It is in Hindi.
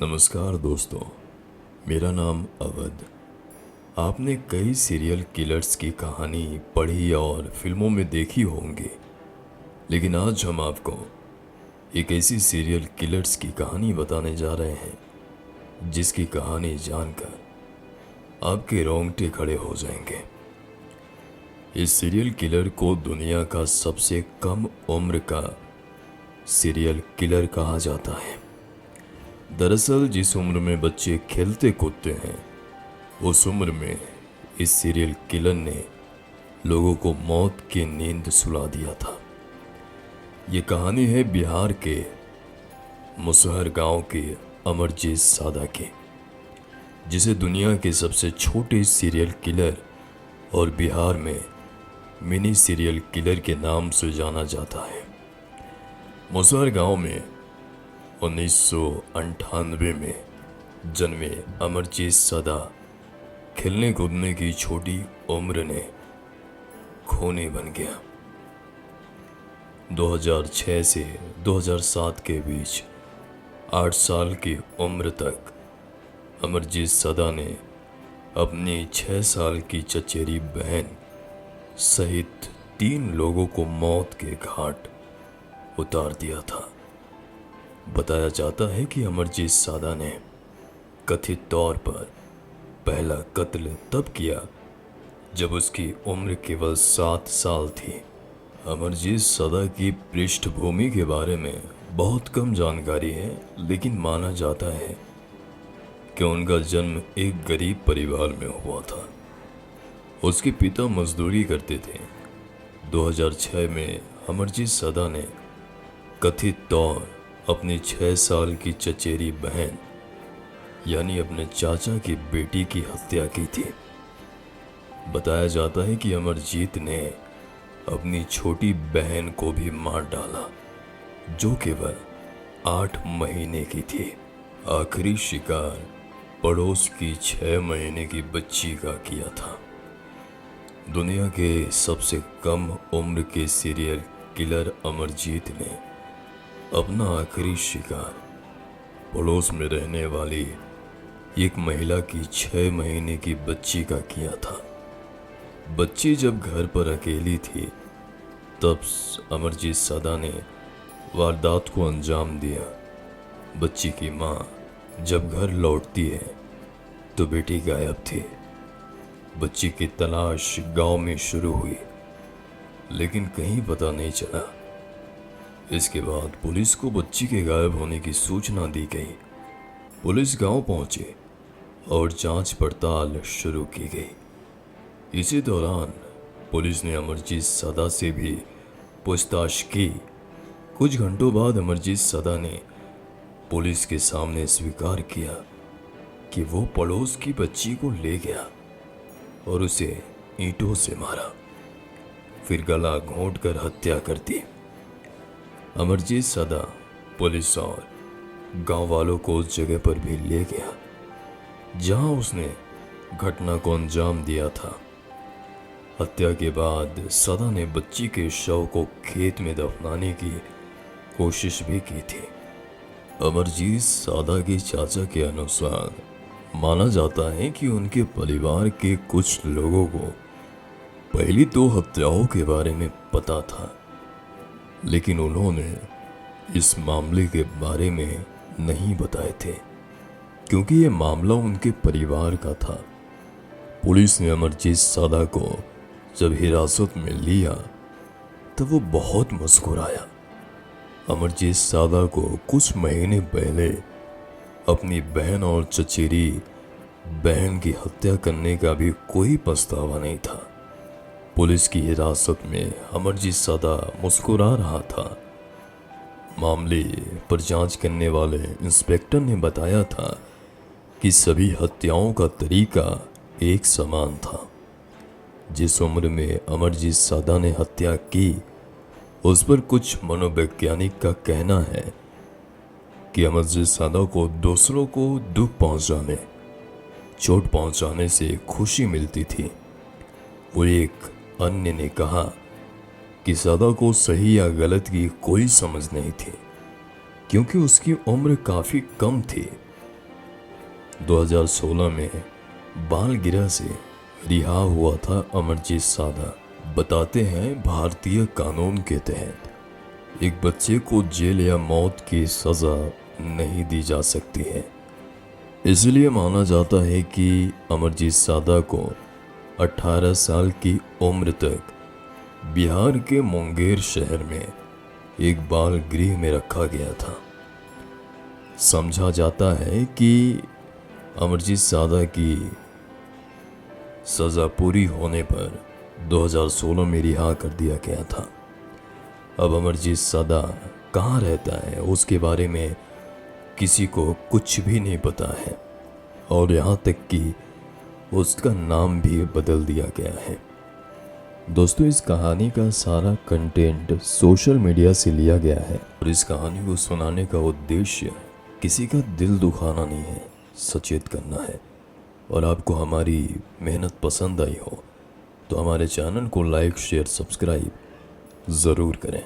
नमस्कार दोस्तों, मेरा नाम अवध। आपने कई सीरियल किलर्स की कहानी पढ़ी और फिल्मों में देखी होंगी, लेकिन आज हम आपको एक ऐसी सीरियल किलर्स की कहानी बताने जा रहे हैं जिसकी कहानी जानकर आपके रोंगटे खड़े हो जाएंगे। इस सीरियल किलर को दुनिया का सबसे कम उम्र का सीरियल किलर कहा जाता है। दरअसल जिस उम्र में बच्चे खेलते कूदते हैं, उस उम्र में इस सीरियल किलर ने लोगों को मौत की नींद सुला दिया था। ये कहानी है बिहार के मुसहर गांव के अमरजीत सादा की, जिसे दुनिया के सबसे छोटे सीरियल किलर और बिहार में मिनी सीरियल किलर के नाम से जाना जाता है। मुसहर गांव में 1998 में जन्मे अमरजीत सादा खेलने कूदने की छोटी उम्र ने खूनी बन गया। 2006 से 2007 के बीच 8 साल की उम्र तक अमरजीत सादा ने अपनी 6 साल की चचेरी बहन सहित 3 लोगों को मौत के घाट उतार दिया था। बताया जाता है कि अमरजीत सादा ने कथित तौर पर पहला कत्ल तब किया जब उसकी उम्र केवल 7 साल थी। अमरजीत सादा की पृष्ठभूमि के बारे में बहुत कम जानकारी है, लेकिन माना जाता है कि उनका जन्म एक गरीब परिवार में हुआ था। उसके पिता मजदूरी करते थे। 2006 में अमरजीत सादा ने कथित तौर अपनी 6 साल की चचेरी बहन यानी अपने चाचा की बेटी की हत्या की थी। बताया जाता है कि अमरजीत ने अपनी छोटी बहन को भी मार डाला, जो केवल 8 महीने की थी। आखिरी शिकार पड़ोस की 6 महीने की बच्ची का किया था। दुनिया के सबसे कम उम्र के सीरियल किलर अमरजीत ने अपना आखिरी शिकार पड़ोस में रहने वाली एक महिला की 6 महीने की बच्ची का किया था। बच्ची जब घर पर अकेली थी, तब अमरजीत सादा ने वारदात को अंजाम दिया। बच्ची की माँ जब घर लौटती है तो बेटी गायब थी। बच्ची की तलाश गांव में शुरू हुई, लेकिन कहीं पता नहीं चला। इसके बाद पुलिस को बच्ची के गायब होने की सूचना दी गई। पुलिस गांव पहुंचे और जांच पड़ताल शुरू की गई। इसी दौरान पुलिस ने अमरजीत सादा से भी पूछताछ की। कुछ घंटों बाद अमरजीत सादा ने पुलिस के सामने स्वीकार किया कि वो पड़ोस की बच्ची को ले गया और उसे ईंटों से मारा, फिर गला घोंटकर हत्या कर दी। अमरजीत सादा पुलिस और गांव वालों को उस जगह पर भी ले गया जहां उसने घटना को अंजाम दिया था। हत्या के बाद सादा ने बच्ची के शव को खेत में दफनाने की कोशिश भी की थी। अमरजीत सादा के चाचा के अनुसार माना जाता है कि उनके परिवार के कुछ लोगों को पहली 2 हत्याओं के बारे में पता था, लेकिन उन्होंने इस मामले के बारे में नहीं बताए थे क्योंकि यह मामला उनके परिवार का था। पुलिस ने अमरजीत सादा को जब हिरासत में लिया तब वो बहुत मुस्कुराया। अमरजीत सादा को कुछ महीने पहले अपनी बहन और चचेरी बहन की हत्या करने का भी कोई पछतावा नहीं था। पुलिस की हिरासत में अमरजीत सादा मुस्कुरा रहा था। मामले पर जांच करने वाले इंस्पेक्टर ने बताया था कि सभी हत्याओं का तरीका एक समान था। जिस उम्र में अमरजीत सादा ने हत्या की, उस पर कुछ मनोवैज्ञानिक का कहना है कि अमरजीत सादा को दूसरों को दुख पहुंचाने, चोट पहुंचाने से खुशी मिलती थी। वो एक अन्य ने कहा कि सादा को सही या गलत की कोई समझ नहीं थी, क्योंकि उसकी उम्र काफ़ी कम थी 2016 में बाल गिरह से रिहा हुआ था अमरजीत सादा। बताते हैं भारतीय कानून के तहत एक बच्चे को जेल या मौत की सज़ा नहीं दी जा सकती है। इसलिए माना जाता है कि अमरजीत सादा को 18 साल की उम्र तक बिहार के मुंगेर शहर में एक बाल गृह में रखा गया था। समझा जाता है कि अमरजीत सादा की सज़ा पूरी होने पर 2016 में रिहा कर दिया गया था। अब अमरजीत सादा कहाँ रहता है उसके बारे में किसी को कुछ भी नहीं पता है, और यहाँ तक कि उसका नाम भी बदल दिया गया है। दोस्तों, इस कहानी का सारा कंटेंट सोशल मीडिया से लिया गया है और इस कहानी को सुनाने का उद्देश्य किसी का दिल दुखाना नहीं है, सचेत करना है। और आपको हमारी मेहनत पसंद आई हो तो हमारे चैनल को लाइक, शेयर, सब्सक्राइब ज़रूर करें।